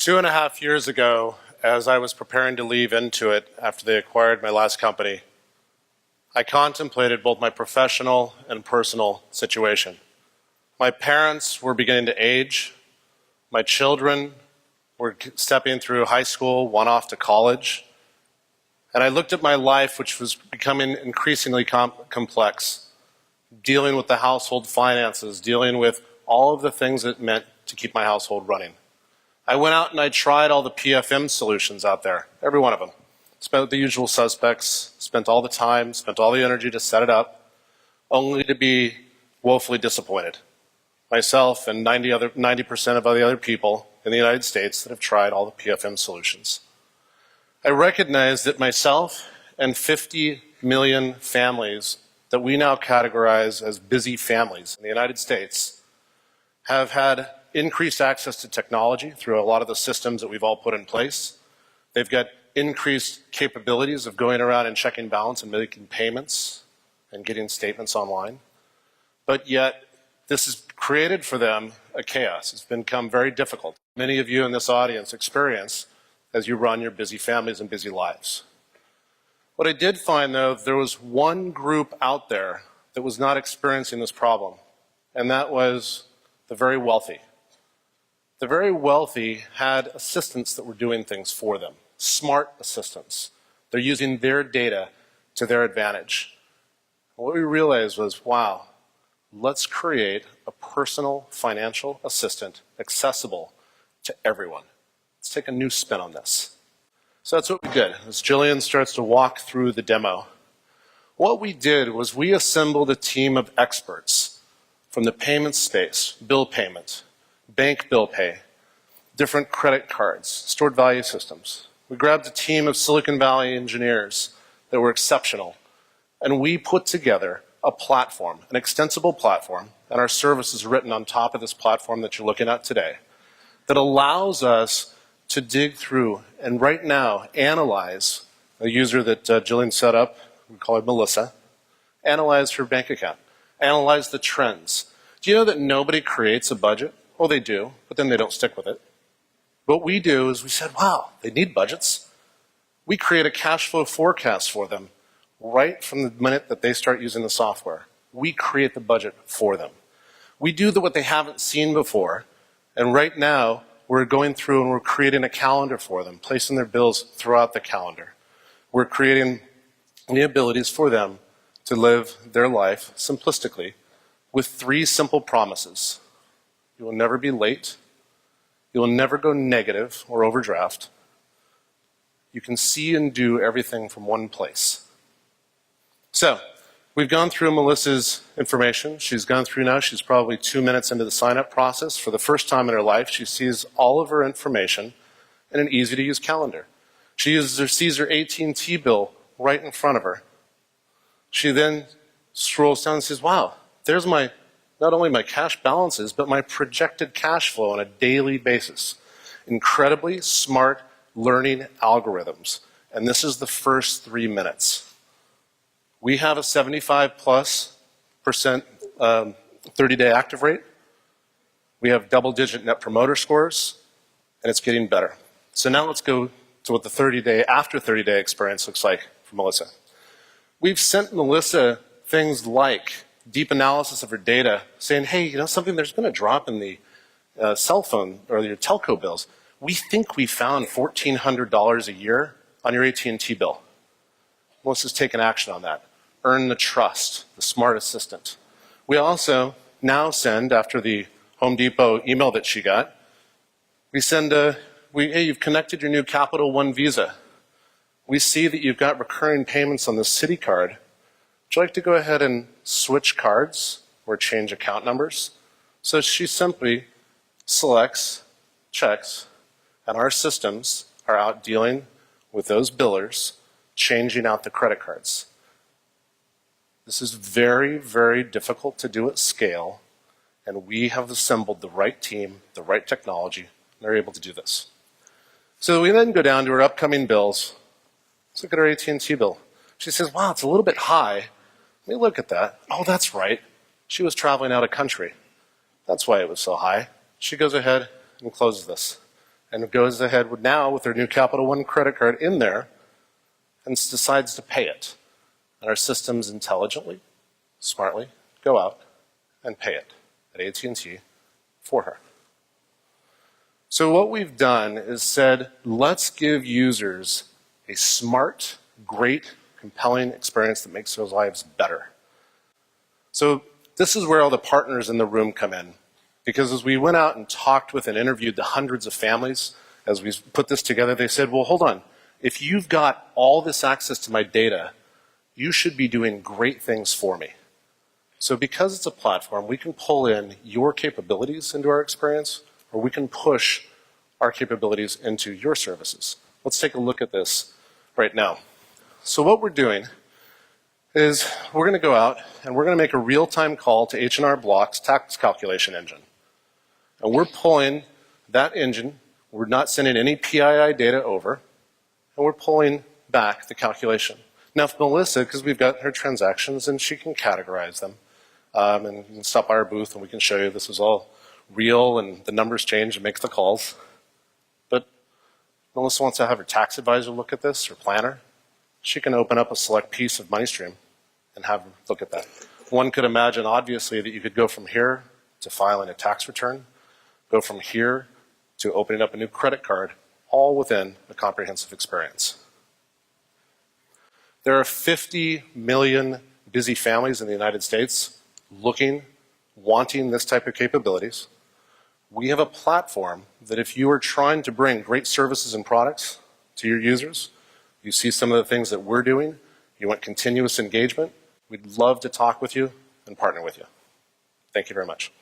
2.5 years ago, as I was preparing to leave Intuit after they acquired my last company, I contemplated both my professional and personal situation. My parents were beginning to age. My children were stepping through high school, one off to college. And I looked at my life, which was becoming increasingly complex, dealing with the household finances, dealing with all of the things it meant to keep my household running. I went out and I tried all the PFM solutions out there, every one of them. Spent with the usual suspects, spent all the time, spent all the energy to set it up, only to be woefully disappointed. Myself and 90% of the other people in the United States that have tried all the PFM solutions. I recognize that myself and 50 million families that we now categorize as busy families in the United States have had increased access to technology through a lot of the systems that we've all put in place. They've got increased capabilities of going around and checking balance and making payments and getting statements online. But yet, this has created for them a chaos. It's become very difficult. Many of you in this audience experience as you run your busy families and busy lives. What I did find, though, there was one group out there that was not experiencing this problem, and that was the very wealthy. The very wealthy had assistants that were doing things for them, smart assistants. They're using their data to their advantage. And what we realized was, wow, let's create a personal financial assistant accessible to everyone. Let's take a new spin on this. So that's what we did. As Jillian starts to walk through the demo, what we did was we assembled a team of experts from the payment space, bill payment, bank bill pay, different credit cards, stored value systems. We grabbed a team of Silicon Valley engineers that were exceptional, and we put together a platform, an extensible platform, and our service is written on top of this platform that you're looking at today, that allows us to dig through and right now analyze a user that Jillian set up, we call her Melissa, analyze her bank account, analyze the trends. Do you know that nobody creates a budget? Well, they do, but then they don't stick with it. What we do is we said, wow, they need budgets. We create a cash flow forecast for them right from the minute that they start using the software. We create the budget for them. We do what they haven't seen before, and right now we're going through and we're creating a calendar for them, placing their bills throughout the calendar. We're creating the abilities for them to live their life simplistically with 3 simple promises. You will never be late. You will never go negative or overdraft. You can see and do everything from one place. So, we've gone through Melissa's information. She's gone through now. She's probably 2 minutes into the sign-up process. For the first time in her life, she sees all of her information in an easy-to-use calendar. She sees her AT&T bill right in front of her. She then scrolls down and says, wow, there's not only my cash balances, but my projected cash flow on a daily basis. Incredibly smart learning algorithms. And this is the first 3 minutes. We have a 75+% 30-day active rate. We have double-digit net promoter scores, and it's getting better. So now let's go to what the after 30-day experience looks like for Melissa. We've sent Melissa things like deep analysis of her data, saying, hey, you know something, there's been a drop in the cell phone or your telco bills. We think we found $1,400 a year on your AT&T bill. Melissa's taken action on that. Earn the trust, the smart assistant. We also now send, after the Home Depot email that she got, we send hey, you've connected your new Capital One Visa. We see that you've got recurring payments on the Citi card. Would you like to go ahead and switch cards or change account numbers? So she simply selects, checks, and our systems are out dealing with those billers, changing out the credit cards. This is very, very difficult to do at scale, and we have assembled the right team, the right technology, and they're able to do this. So we then go down to our upcoming bills. Let's look at our AT&T bill. She says, wow, it's a little bit high. Let me look at that. Oh, that's right. She was traveling out of country. That's why it was so high. She goes ahead and closes this. and goes ahead with now with their new Capital One credit card in there and decides to pay it. And our systems intelligently, smartly go out and pay it at AT&T for her. So what we've done is said, let's give users a smart, great, compelling experience that makes their lives better. So this is where all the partners in the room come in. Because as we went out and talked with and interviewed the hundreds of families, as we put this together, they said, well, hold on. If you've got all this access to my data, you should be doing great things for me. So because it's a platform, we can pull in your capabilities into our experience, or we can push our capabilities into your services. Let's take a look at this right now. So what we're doing is we're going to go out and we're going to make a real-time call to H&R Block's tax calculation engine. And we're pulling that engine. We're not sending any PII data over, and we're pulling back the calculation. Now, if Melissa, because we've got her transactions, and she can categorize them, and you can stop by our booth and we can show you this is all real and the numbers change and makes the calls. But Melissa wants to have her tax advisor look at this, or planner. She can open up a select piece of MoneyStream and have them look at that. One could imagine, obviously, that you could go from here to filing a tax return, go from here to opening up a new credit card, all within a comprehensive experience. There are 50 million busy families in the United States looking, wanting this type of capabilities. We have a platform that if you are trying to bring great services and products to your users, you see some of the things that we're doing, you want continuous engagement, we'd love to talk with you and partner with you. Thank you very much.